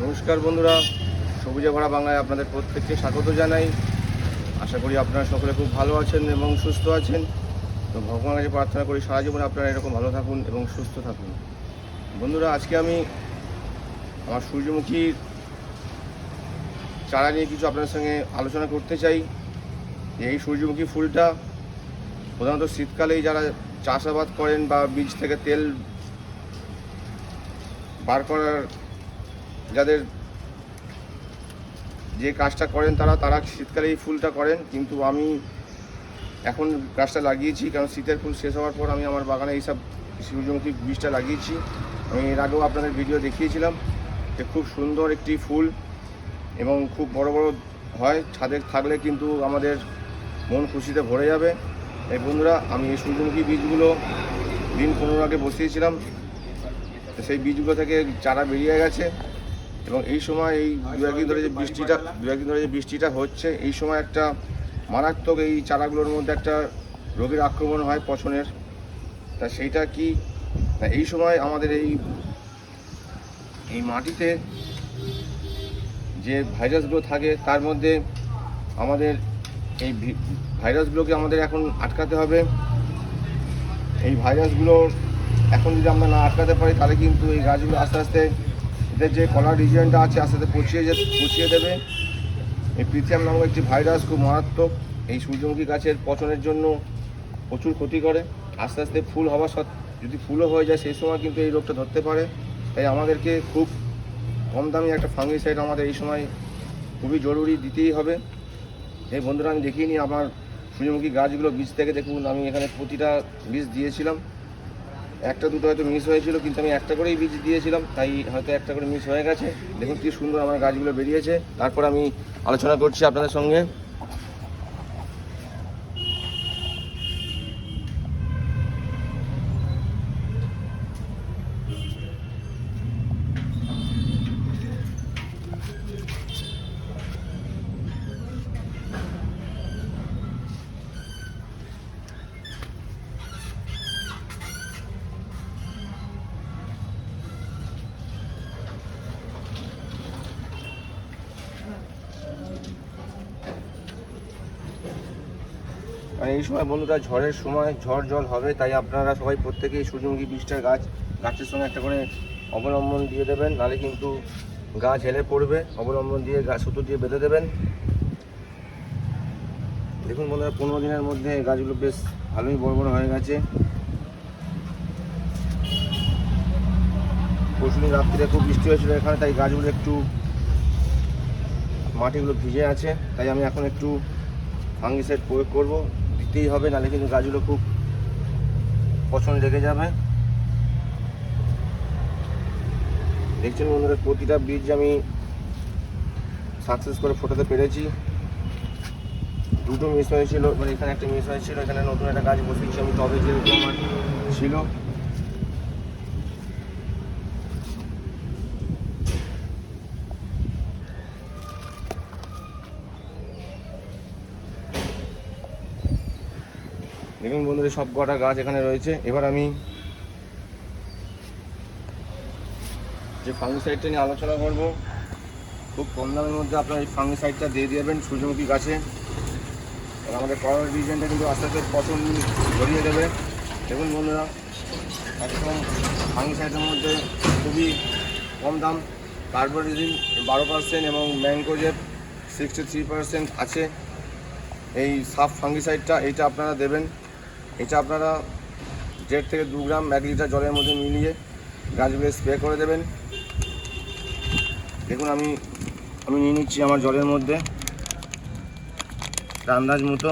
নমস্কার বন্ধুরা, সবুজে ভরা বাংলায় আপনাদের প্রত্যেককে স্বাগত জানাই। আশা করি আপনারা সকলে খুব ভালো আছেন এবং সুস্থ আছেন। তো ভগবানের কাছে প্রার্থনা করি সারা জীবনে আপনারা এরকম ভালো থাকুন এবং সুস্থ থাকুন। বন্ধুরা, আজকে আমি আমার সূর্যমুখীর চারা নিয়ে কিছু আপনাদের সঙ্গে আলোচনা করতে চাই। এই সূর্যমুখী ফুলটা প্রধানত শীতকালেই যারা চাষাবাদ করেন বা বীজ থেকে তেল বার করার যাদের যে কাজটা করেন তারা শীতকালে এই ফুলটা করেন, কিন্তু আমি এখন গাছটা লাগিয়েছি কারণ শীতের ফুল শেষ হওয়ার পর আমি আমার বাগানে এইসব সূর্যমুখী বীজটা লাগিয়েছি। আমি এর আগেও আপনাদের ভিডিও দেখিয়েছিলাম যে খুব সুন্দর একটি ফুল এবং খুব বড় বড় হয়, ছাদে থাকলে কিন্তু আমাদের মন খুশিতে ভরে যাবে। এই বন্ধুরা, আমি এই সূর্যমুখী বীজগুলো দিন 15 আগে বসিয়েছিলাম, সেই বীজগুলো থেকে চারা বেরিয়ে গেছে এবং এই সময় এই দু একদিন ধরে যে বৃষ্টিটা হচ্ছে, এই সময় একটা মারাত্মক এই চারাগুলোর মধ্যে একটা রোগের আক্রমণ হয় পচনের। তা সেইটা কি, এই সময় আমাদের এই মাটিতে যে ভাইরাসগুলো থাকে তার মধ্যে আমাদের এই ভাইরাসগুলোকে আমাদের এখন আটকাতে হবে। এই ভাইরাসগুলো এখন যদি আমরা না আটকাতে পারি তাহলে কিন্তু এই গাছগুলো আস্তে আস্তে এদের যে কলার রিজিয়নটা আছে আস্তে আস্তে পচিয়ে দেবে। এই পিথিয়াম নামক একটি ভাইরাস খুব মারাত্মক, এই সূর্যমুখী গাছের পচনের জন্য প্রচুর ক্ষতি করে। আস্তে আস্তে ফুল হওয়া যদি ফুলও হয়ে যায় সেই সময় কিন্তু এই রোগটা ধরতে পারে। তাই আমাদেরকে খুব কম দামি একটা ফাঙ্গিসাইড আমাদের এই সময় খুবই জরুরি দিতেই হবে। এই বন্ধুরা, আমি দেখিয়ে নিই আমার সূর্যমুখী গাছগুলো বীজ থেকে। দেখুন, আমি এখানে প্রতিটা বীজ দিয়েছিলাম, একটা দুটো হয়তো মিস হয়েছিল, কিন্তু আমি একটা করেই বীজ দিয়েছিলাম, তাই হয়তো একটা করে মিস হয়ে গেছে। দেখুন কি সুন্দর আমার গাছগুলো বেরিয়েছে। তারপর আমি আলোচনা করছি আপনাদের সঙ্গে। আর এই সময় বন্ধুরা ঝড়ের সময় ঝড় জল হবে, তাই আপনারা সবাই প্রত্যেকেই সূর্যমুখী বীজটা গাছের সঙ্গে একটা করে অবলম্বন দিয়ে দেবেন, নাহলে কিন্তু গাছ হেলে পড়বে। অবলম্বন দিয়ে সুতো দিয়ে বেঁধে দেবেন। দেখুন বন্ধুরা, 15 দিনের মধ্যে গাছগুলো বেশ ভালোই বড় বড় হয়ে গেছে। পরশুদিন রাত্রিরে খুব বৃষ্টি হয়েছিল এখানে, তাই গাছগুলো একটু মাটিগুলো ভিজে আছে, তাই আমি এখন একটু ফাঙ্গিসাইড প্রয়োগ করব, দিতেই হবে, নাহলে কিন্তু গাছগুলো খুব পছন্দ লেগে যাবে। দেখছেন বন্ধুরা, প্রতিটা বীজ আমি সাকসেস করে ফোটাতে পেরেছি। দুটো মিস হয়েছিল, মানে এখানে একটা মিস হয়েছিল, এখানে নতুন একটা গাছ বসিয়েছি আমি টবে, যেহেতু আমার ছিল। দেখুন বন্ধুরা, সব কটা গাছ এখানে রয়েছে। এবার আমি যে ফাঙ্গিসাইডটা নিয়ে আলোচনা করব, খুব কম দামের মধ্যে আপনারা এই ফাঙ্গিসাইডটা দিয়ে দেবেন সূর্যমুখী গাছে। আমাদের কলার রিজিয়নটা কিন্তু আস্তে আস্তে পচন ধরিয়ে দেবে। দেখুন বন্ধুরা, একদম ফাঙ্গিসাইডের মধ্যে খুবই কম দাম, কার্বোরিজিন 12% এবং ম্যাঙ্গোজেব 63% আছে। এই সাফ ফাঙ্গিসাইডটা এইটা আপনারা দেবেন। এটা আপনারা 1.5 থেকে 2 গ্রাম 1 লিটার জলের মধ্যে মিলিয়ে গাছগুলো স্প্রে করে দেবেন। দেখুন আমি নিয়ে নিচ্ছি আমার জলের মধ্যে আন্দাজ মতো।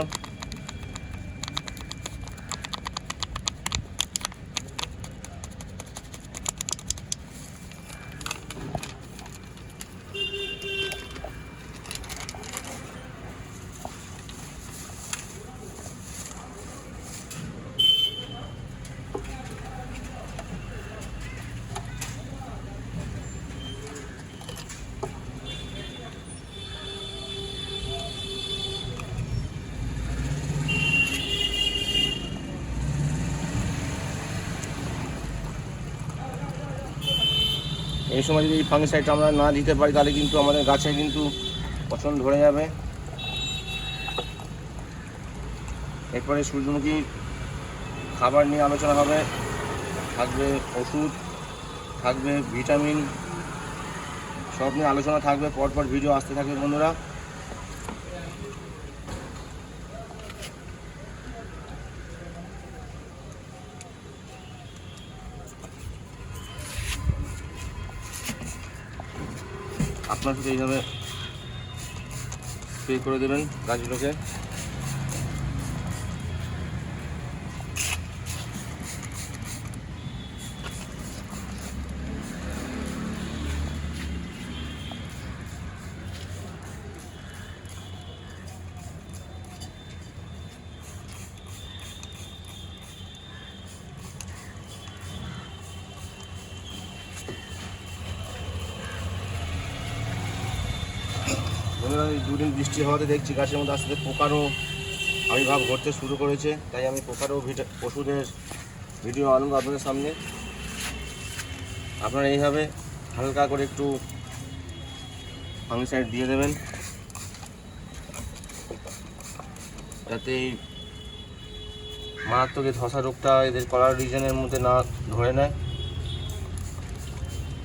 এই সময় যদি এই ফাঙ্গিসাইডটা আমরা না দিতে পারি তাহলে কিন্তু আমাদের গাছে কিন্তু পছন্দ ধরে যাবে। এরপরে সূর্যমুখী খাবার নিয়ে আলোচনা হবে, থাকবে ওষুধ, থাকবে ভিটামিন, সব নিয়ে আলোচনা থাকবে। পরপর ভিডিও আসতে থাকবে বন্ধুরা। আপনারা শুধু এইভাবে স্প্রে করে দেবেন গাছগুলোকে। এই দুদিন বৃষ্টি হওয়াতে দেখছি গাছের মধ্যে আস্তে আস্তে পোকারও আবির্ভাব ঘটতে শুরু করেছে, তাই আমি পোকারও ওষুধের ভিডিও আনবো আপনাদের সামনে। আপনারা এইভাবে হালকা করে একটু ফাঙ্গিসাইড দিয়ে দেবেন যাতে এই মারাত্মক ধসা রোগটা এদের কলার রিজনের মধ্যে না ধরে নেয়।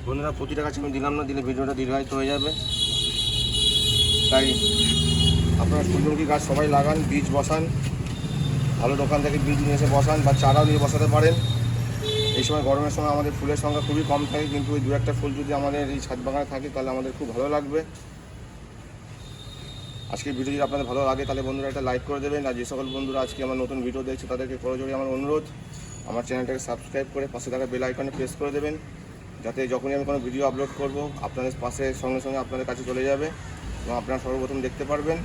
বন্ধুরা প্রতিটা গাছে আমি দিলাম না, দিলে ভিডিওটা দীর্ঘায়িত হয়ে যাবে। তাই আপনারা সূর্যমুখী গাছ সবাই লাগান, বীজ বসান, ভালো দোকান থেকে বীজ নিয়ে এসে বসান বা চারাও নিয়ে বসাতে পারেন। এই সময় গরমের সময় আমাদের ফুলের সংখ্যা খুবই কম থাকে, কিন্তু ওই দু একটা ফুল যদি আমাদের এই ছাদ বাগানে থাকে তাহলে আমাদের খুব ভালো লাগবে। আজকের ভিডিও যদি আপনাদের ভালো লাগে তাহলে বন্ধুরা একটা লাইক করে দেবেন। আর যে সকল বন্ধুরা আজকে আমার নতুন ভিডিও দেখছে তাদেরকে করজোড়ে আমার অনুরোধ, আমার চ্যানেলটাকে সাবস্ক্রাইব করে পাশে থাকা বেল আইকনে প্রেস করে দেবেন, যাতে যখনই আমি কোনো ভিডিও আপলোড করব আপনাদের পাশে সঙ্গে সঙ্গে আপনাদের কাছে চলে যাবে এবং আপনারা সর্বপ্রথম দেখতে পারবেন।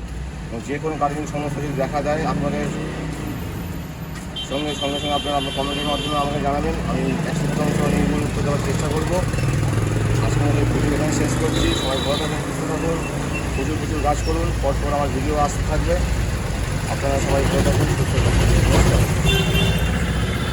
এবং যে কোনো গার্ডেনিং সমস্যা যদি দেখা যায় আপনাদের সঙ্গে সঙ্গে আপনারা আপনার কমেন্টের মাধ্যমে আমাকে জানাবেন, আমি 100% নির্মূল উত্তর দেওয়ার চেষ্টা করব। আজকে আমাদের ভিডিও এখানে শেষ করছি। সবাই ভালো থাকুন, সুস্থ থাকুন, প্রচুর গাছ করুন। পরপর আমার ভিডিও আসতে থাকবে। আপনারা সবাই ভালো থাকুন, সুস্থ থাকুন। নমস্কার।